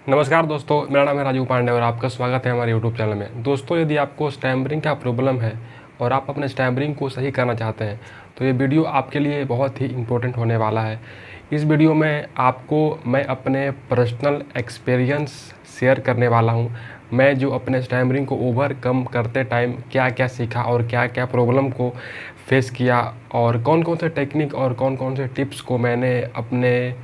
नमस्कार दोस्तों, मेरा नाम है राजू पांडे और आपका स्वागत है हमारे यूट्यूब चैनल में। दोस्तों, यदि आपको स्टैमरिंग का प्रॉब्लम है और आप अपने स्टैमरिंग को सही करना चाहते हैं तो ये वीडियो आपके लिए बहुत ही इम्पोर्टेंट होने वाला है। इस वीडियो में आपको मैं अपने पर्सनल एक्सपीरियंस शेयर करने वाला हूँ। मैं जो अपने स्टैमरिंग को ओवरकम करते टाइम क्या क्या सीखा और क्या क्या प्रॉब्लम को फेस किया और कौन कौन से टेक्निक और कौन कौन से टिप्स को मैंने अपने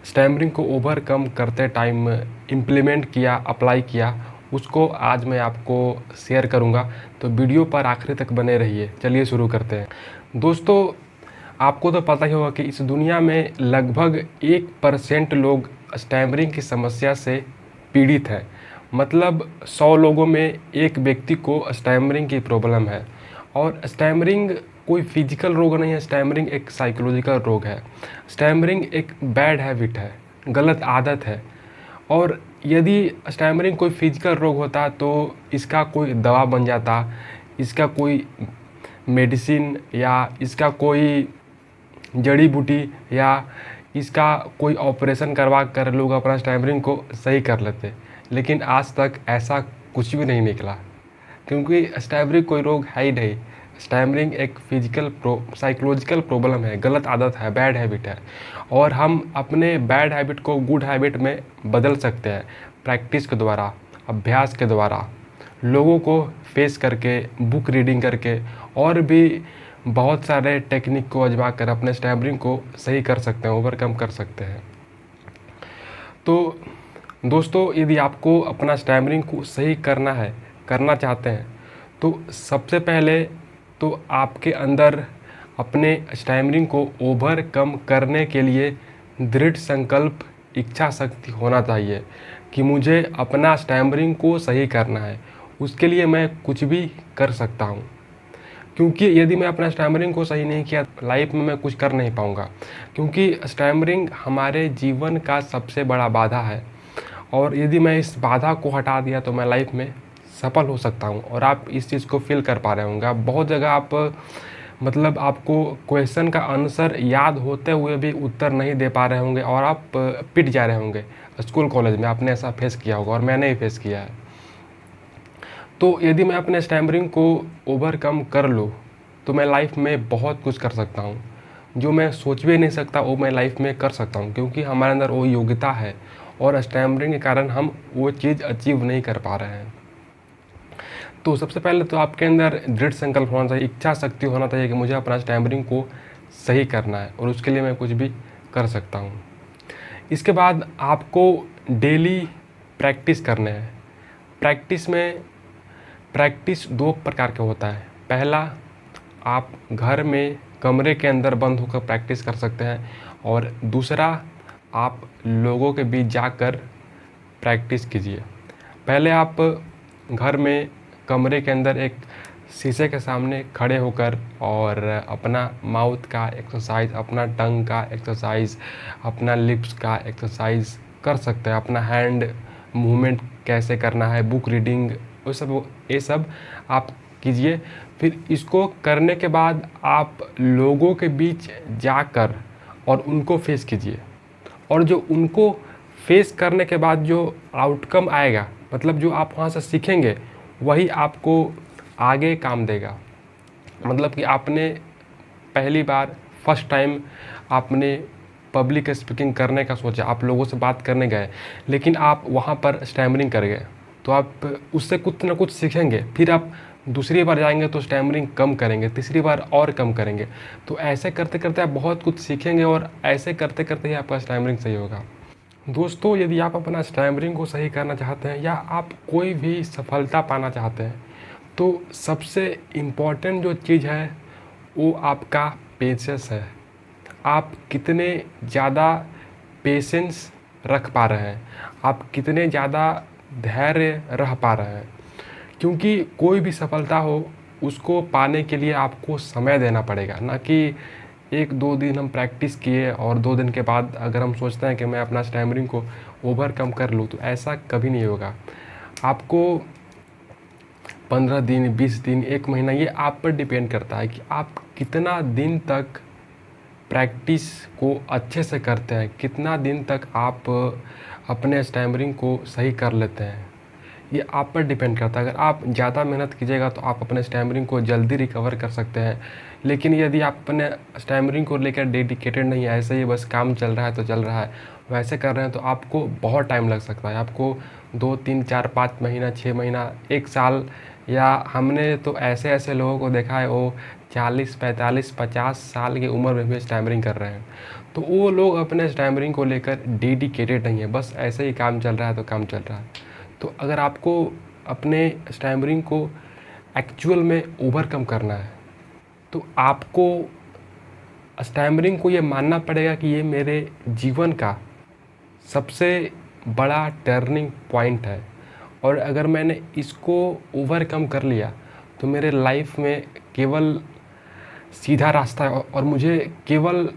स्टैमरिंग को ओवरकम करते टाइम इम्प्लीमेंट किया, अप्लाई किया, उसको आज मैं आपको शेयर करूंगा। तो वीडियो पर आखिरी तक बने रहिए। चलिए शुरू करते हैं। दोस्तों, आपको तो पता ही होगा कि इस दुनिया में लगभग 1% लोग स्टैमरिंग की समस्या से पीड़ित हैं। मतलब 100 लोगों में एक व्यक्ति को स्टैमरिंग की प्रॉब्लम है। और स्टैमरिंग कोई फिजिकल रोग नहीं है, स्टैमरिंग एक साइकोलॉजिकल रोग है। स्टैमरिंग एक बैड हैबिट है, गलत आदत है। और यदि स्टैमरिंग कोई फिजिकल रोग होता तो इसका कोई दवा बन जाता, इसका कोई मेडिसिन या इसका कोई जड़ी बूटी या इसका कोई ऑपरेशन करवा कर लोग अपना स्टैमरिंग को सही कर लेते। लेकिन आज तक ऐसा कुछ भी नहीं निकला, क्योंकि स्टैमरिंग कोई रोग है ही नहीं। स्टैमरिंग एक फिजिकल साइकोलॉजिकल प्रॉब्लम है, गलत आदत है, बैड हैबिट है। और हम अपने बैड हैबिट को गुड हैबिट में बदल सकते हैं प्रैक्टिस के द्वारा, अभ्यास के द्वारा, लोगों को फेस करके, बुक रीडिंग करके और भी बहुत सारे टेक्निक को आजमा कर अपने स्टैमरिंग को सही कर सकते हैं, ओवरकम कर सकते हैं। तो दोस्तों, यदि आपको अपना स्टैमरिंग को सही करना है, करना चाहते हैं, तो सबसे पहले तो आपके अंदर अपने स्टैमरिंग को ओवरकम करने के लिए दृढ़ संकल्प, इच्छा शक्ति होना चाहिए कि मुझे अपना स्टैमरिंग को सही करना है। उसके लिए मैं कुछ भी कर सकता हूँ, क्योंकि यदि मैं अपना स्टैमरिंग को सही नहीं किया लाइफ में मैं कुछ कर नहीं पाऊँगा। क्योंकि स्टैमरिंग हमारे जीवन का सबसे बड़ा बाधा है और यदि मैं इस बाधा को हटा दिया तो मैं लाइफ में सफल हो सकता हूँ। और आप इस चीज़ को फील कर पा रहे होंगे। आप बहुत जगह आप मतलब आपको क्वेश्चन का आंसर याद होते हुए भी उत्तर नहीं दे पा रहे होंगे और आप पिट जा रहे होंगे। स्कूल कॉलेज में आपने ऐसा फेस किया होगा और मैंने ही फेस किया है। तो यदि मैं अपने स्टैमरिंग को ओवरकम कर लूँ तो मैं लाइफ में बहुत कुछ कर सकता हूँ। जो मैं सोच भी नहीं सकता वो मैं लाइफ में कर सकता हूँ, क्योंकि हमारे अंदर वो योग्यता है और स्टैमरिंग के कारण हम वो चीज़ अचीव नहीं कर पा रहे हैं। तो सबसे पहले तो आपके अंदर दृढ़ संकल्प होना चाहिए, इच्छा शक्ति होना चाहिए कि मुझे अपना स्टैमरिंग को सही करना है और उसके लिए मैं कुछ भी कर सकता हूँ। इसके बाद आपको डेली प्रैक्टिस करने हैं। प्रैक्टिस दो प्रकार का होता है। पहला, आप घर में कमरे के अंदर बंद होकर प्रैक्टिस कर सकते हैं और दूसरा, आप लोगों के बीच जाकर प्रैक्टिस कीजिए। पहले आप घर में कमरे के अंदर एक शीशे के सामने खड़े होकर और अपना माउथ का एक्सरसाइज, अपना टंग का एक्सरसाइज, अपना लिप्स का एक्सरसाइज कर सकते हैं। अपना हैंड मूवमेंट कैसे करना है, बुक रीडिंग, ये सब आप कीजिए। फिर इसको करने के बाद आप लोगों के बीच जाकर और उनको फेस कीजिए। और जो उनको फेस करने के बाद जो आउटकम आएगा, मतलब जो आप वहाँ से सीखेंगे, वही आपको आगे काम देगा। मतलब कि आपने पहली बार फर्स्ट टाइम आपने पब्लिक स्पीकिंग करने का सोचा, आप लोगों से बात करने गए, लेकिन आप वहाँ पर स्टैमरिंग कर गए, तो आप उससे कुछ ना कुछ सीखेंगे। फिर आप दूसरी बार जाएंगे तो स्टैमरिंग कम करेंगे, तीसरी बार और कम करेंगे। तो ऐसे करते करते आप बहुत कुछ सीखेंगे और ऐसे करते करते ही आपका स्टैमरिंग सही होगा। दोस्तों, यदि आप अपना स्टैमरिंग को सही करना चाहते हैं या आप कोई भी सफलता पाना चाहते हैं, तो सबसे इम्पॉर्टेंट जो चीज़ है वो आपका पेशेंस है। आप कितने ज़्यादा पेशेंस रख पा रहे हैं, आप कितने ज़्यादा धैर्य रह पा रहे हैं। क्योंकि कोई भी सफलता हो उसको पाने के लिए आपको समय देना पड़ेगा, ना कि 1-2 दिन हम प्रैक्टिस किए और 2 दिन के बाद अगर हम सोचते हैं कि मैं अपना स्टैमरिंग को ओवरकम कर लूँ, तो ऐसा कभी नहीं होगा। आपको 15 दिन, 20 दिन, 1 महीना, ये आप पर डिपेंड करता है कि आप कितना दिन तक प्रैक्टिस को अच्छे से करते हैं, कितना दिन तक आप अपने स्टैमरिंग को सही कर लेते हैं, ये आप पर डिपेंड करता है। अगर आप ज़्यादा मेहनत कीजिएगा तो आप अपने स्टैमरिंग को जल्दी रिकवर कर सकते हैं। लेकिन यदि आप अपने स्टैमरिंग को लेकर डेडिकेटेड नहीं है, ऐसे ही बस काम चल रहा है तो चल रहा है, वैसे कर रहे हैं, तो आपको बहुत टाइम लग सकता है। आपको 2, 3, 4, 5 महीना, 6 महीना, 1 साल, या हमने तो ऐसे ऐसे लोगों को देखा है वो 40, 45, 50 साल की उम्र में भी स्टैमरिंग कर रहे हैं। तो वो लोग अपने स्टैमरिंग को लेकर डेडिकेटेड नहीं है, बस ऐसे ही काम चल रहा है तो काम चल रहा है। तो अगर आपको अपने स्टैमरिंग को एक्चुअल में ओवरकम करना है तो आपको स्टैमरिंग को ये मानना पड़ेगा कि ये मेरे जीवन का सबसे बड़ा टर्निंग पॉइंट है, और अगर मैंने इसको ओवरकम कर लिया तो मेरे लाइफ में केवल सीधा रास्ता है, और मुझे केवल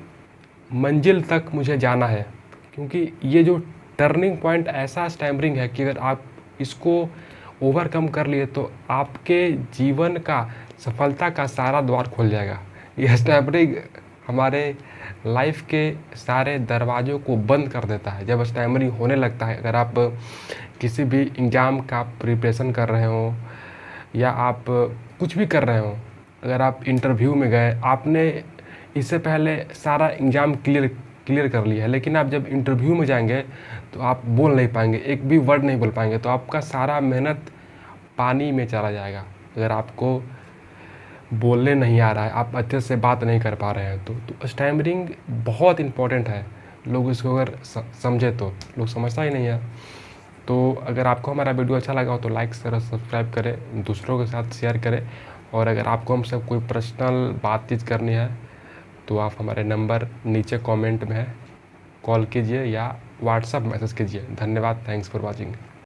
मंजिल तक मुझे जाना है। क्योंकि ये जो टर्निंग पॉइंट ऐसा स्टैमरिंग है कि अगर आप इसको ओवरकम कर लिए तो आपके जीवन का सफलता का सारा द्वार खुल जाएगा। ये स्टैमरिंग हमारे लाइफ के सारे दरवाज़ों को बंद कर देता है जब स्टैमरिंग होने लगता है। अगर आप किसी भी एग्ज़ाम का प्रिपरेशन कर रहे हो या आप कुछ भी कर रहे हो, अगर आप इंटरव्यू में गए, आपने इससे पहले सारा एग्ज़ाम क्लियर कर लिया है, लेकिन आप जब इंटरव्यू में जाएंगे तो आप बोल नहीं पाएंगे, एक भी वर्ड नहीं बोल पाएंगे, तो आपका सारा मेहनत पानी में चला जाएगा। अगर आपको बोलने नहीं आ रहा है, आप अच्छे से बात नहीं कर पा रहे हैं, तो स्टैमरिंग बहुत इम्पोर्टेंट है। लोग इसको अगर समझे तो, लोग समझता ही नहीं है। तो अगर आपको हमारा वीडियो अच्छा लगा हो तो लाइक शेयर सब्सक्राइब करें, दूसरों के साथ शेयर करें, और अगर आपको हमसे कोई पर्सनल बातचीत करनी है तो आप हमारे नंबर नीचे कमेंट में है, कॉल कीजिए या व्हाट्सएप मैसेज कीजिए। धन्यवाद, थैंक्स फॉर वॉचिंग।